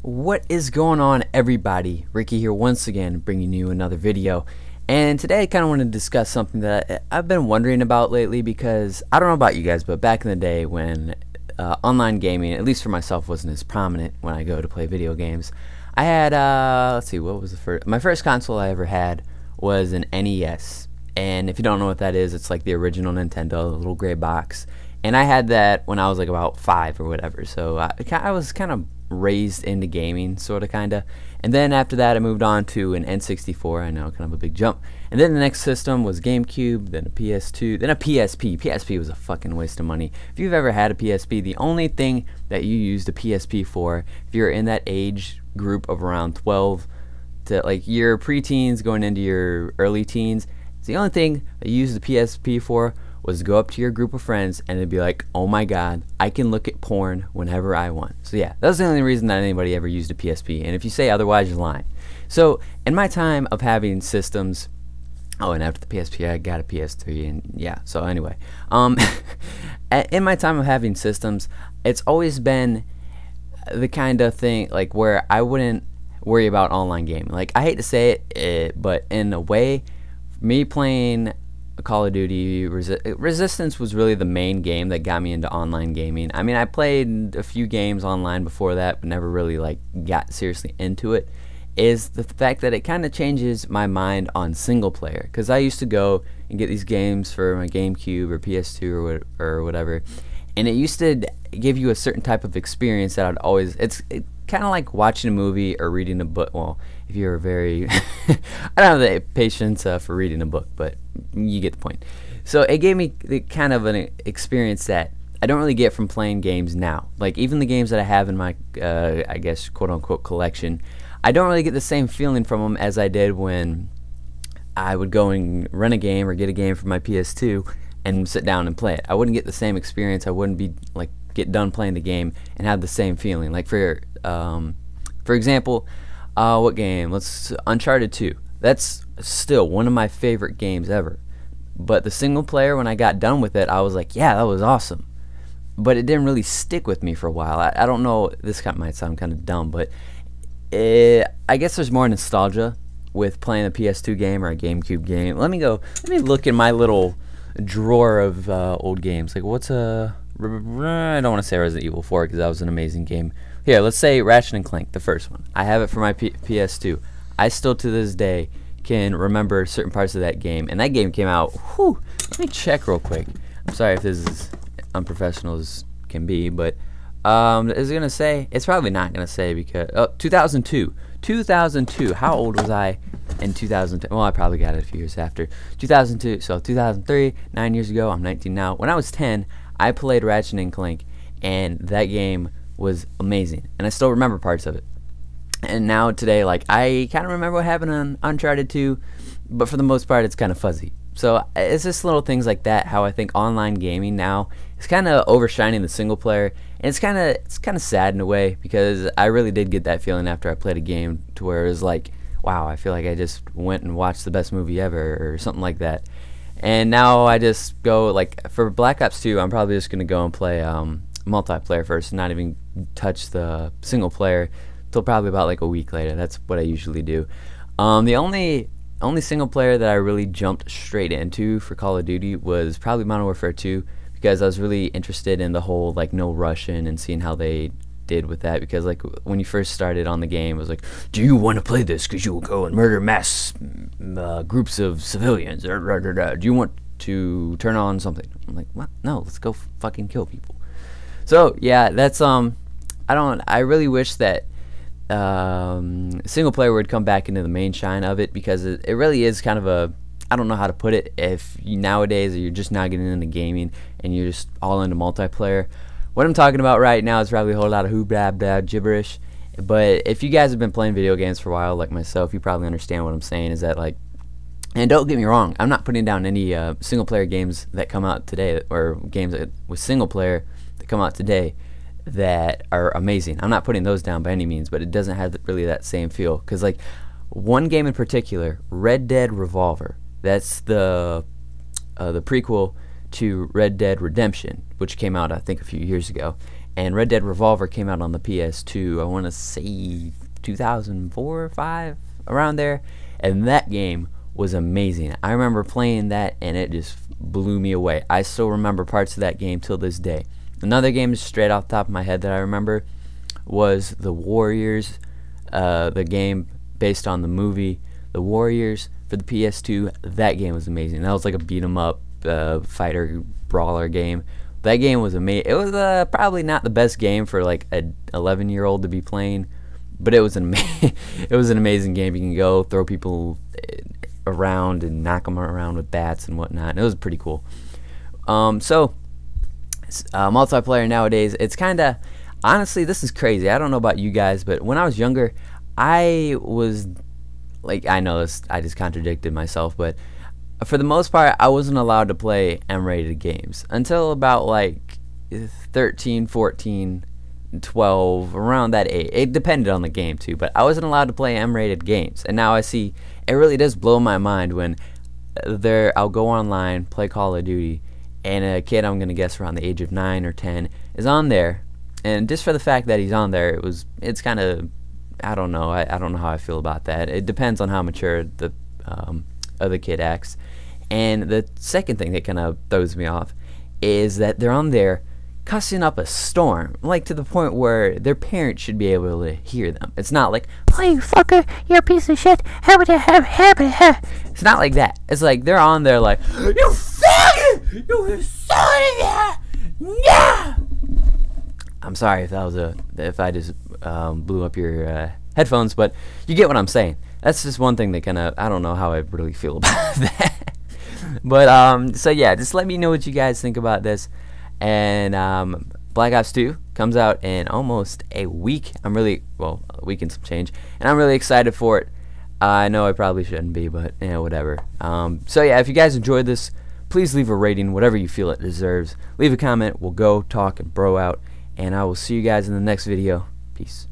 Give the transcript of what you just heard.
What is going on, everybody? Ricky here once again, bringing you another video. And today I kind of want to discuss something that I've been wondering about lately, because I don't know about you guys, but back in the day when online gaming, at least for myself, wasn't as prominent when I go to play video games, I had, let's see, what was the first? My first console I ever had was an NES. And if you don't know what that is, it's like the original Nintendo, the little gray box. And I had that when I was like about 5 or whatever, so I was kind of raised into gaming, sort of, kind of. And then after that I moved on to an N64, I know, kind of a big jump. And then the next system was GameCube, then a PS2, then a PSP. PSP was a fucking waste of money. If you've ever had a PSP, the only thing that you used a PSP for, if you're in that age group of around 12 to like your preteens going into your early teens, the only thing that you used the PSP for was to go up to your group of friends and it'd be like, oh my god, I can look at porn whenever I want. So yeah, that's the only reason that anybody ever used a PSP, and if you say otherwise, you're lying. So in my time of having systems, oh, and after the PSP I got a PS3, and yeah, so anyway, in my time of having systems, it's always been the kind of thing like where I wouldn't worry about online gaming. Like, I hate to say it, but in a way, me playing Call of Duty Resistance was really the main game that got me into online gaming. I mean, I played a few games online before that, but never really like got seriously into it. Is the fact that it kind of changes my mind on single player, because I used to go and get these games for my GameCube or PS2 or whatever, and it used to give you a certain type of experience that I'd always, it's kind of like watching a movie or reading a book. Well, if you're very I don't have the patience for reading a book, but you get the point. So it gave me the kind of an experience that I don't really get from playing games now. Like, even the games that I have in my I guess quote-unquote collection, I don't really get the same feeling from them as I did when I would go and rent a game or get a game from my PS2 and sit down and play it. I wouldn't get the same experience. I wouldn't be like get done playing the game and have the same feeling. Like, for example, what game? Uncharted 2. That's still one of my favorite games ever. But the single player, when I got done with it, I was like, yeah, that was awesome. But it didn't really stick with me for a while. I don't know, this might sound kind of dumb, but I guess there's more nostalgia with playing a PS2 game or a GameCube game. Let me look in my little drawer of old games. Like, what's a... I don't want to say Resident Evil 4 because that was an amazing game. Here, let's say Ratchet and Clank, the first one. I have it for my PS2. I still to this day can remember certain parts of that game, and that game came out, whew, let me check real quick. I'm sorry if this is unprofessional as can be, but is it gonna say? It's probably not gonna say, because 2002. How old was I in 2002? Well, I probably got it a few years after 2002. So 2003, 9 years ago. I'm 19 now. When I was 10, I played Ratchet and Clank, and that game was amazing, and I still remember parts of it. And now today, like, I kind of remember what happened on Uncharted 2, but for the most part it's kind of fuzzy. So it's just little things like that, how I think online gaming now is kind of overshining the single player, and it's kind of sad in a way, because I really did get that feeling after I played a game to where it was like, wow, I feel like I just went and watched the best movie ever or something like that. And now I just go, like, for Black Ops 2, I'm probably just gonna go and play multiplayer first, and not even touch the single player till probably about like a week later. That's what I usually do. The only single player that I really jumped straight into for Call of Duty was probably Modern Warfare 2, because I was really interested in the whole like no Russian and seeing how they did with that, because like when you first started on the game, it was like, do you want to play this because you will go and murder mass groups of civilians, do you want to turn on something? I'm like, what? No, let's go fucking kill people. So yeah, that's I really wish that single player would come back into the main shine of it, because it really is kind of a, I don't know how to put it, if you nowadays you're just now getting into gaming and you're just all into multiplayer. What I'm talking about right now is probably a whole lot of blah gibberish, but if you guys have been playing video games for a while like myself, you probably understand what I'm saying, is that, like, and don't get me wrong, I'm not putting down any single player games that come out today, or games with single player that come out today that are amazing. I'm not putting those down by any means, but it doesn't have really that same feel, because like one game in particular, Red Dead Revolver, that's the prequel to Red Dead Redemption, which came out I think a few years ago, and Red Dead Revolver came out on the PS2. I want to say 2004 or 5, around there, and that game was amazing. I remember playing that and it just blew me away. I still remember parts of that game till this day. Another game straight off the top of my head that I remember was The Warriors, the game based on the movie The Warriors for the PS2. That game was amazing. That was like a beat 'em up fighter brawler game. That game was amazing. It was probably not the best game for like a 11-year-old to be playing, but it was an it was an amazing game. You can go throw people around and knock them around with bats and whatnot, and it was pretty cool. Multiplayer nowadays, it's kind of, honestly, this is crazy. I don't know about you guys, but when I was younger, I was like, I know this, I just contradicted myself, but for the most part, I wasn't allowed to play M-rated games until about like 13, 14, 12, around that age. It depended on the game too, but I wasn't allowed to play M-rated games. And now I see it really does blow my mind when I'll go online, play Call of Duty, and a kid, I'm gonna guess around the age of 9 or 10, is on there, and just for the fact that he's on there, it's kind of, I don't know. I don't know how I feel about that. It depends on how mature the other kid acts. And the second thing that kind of throws me off is that they're on there cussing up a storm, like to the point where their parents should be able to hear them. It's not like, "Oh, you fucker, you're a piece of shit." It's not like that. It's like they're on there like, "You fucker, you son of a yeah." I'm sorry if that was if I just blew up your headphones, but you get what I'm saying. That's just one thing that kind of, I don't know how I really feel about that. But so yeah, just let me know what you guys think about this. And Black Ops 2 comes out in almost a week. A week and some change, and I'm really excited for it. I know I probably shouldn't be, but yeah, whatever. So yeah, if you guys enjoyed this, please leave a rating, whatever you feel it deserves. Leave a comment. We'll go talk and bro out, and I will see you guys in the next video. Peace.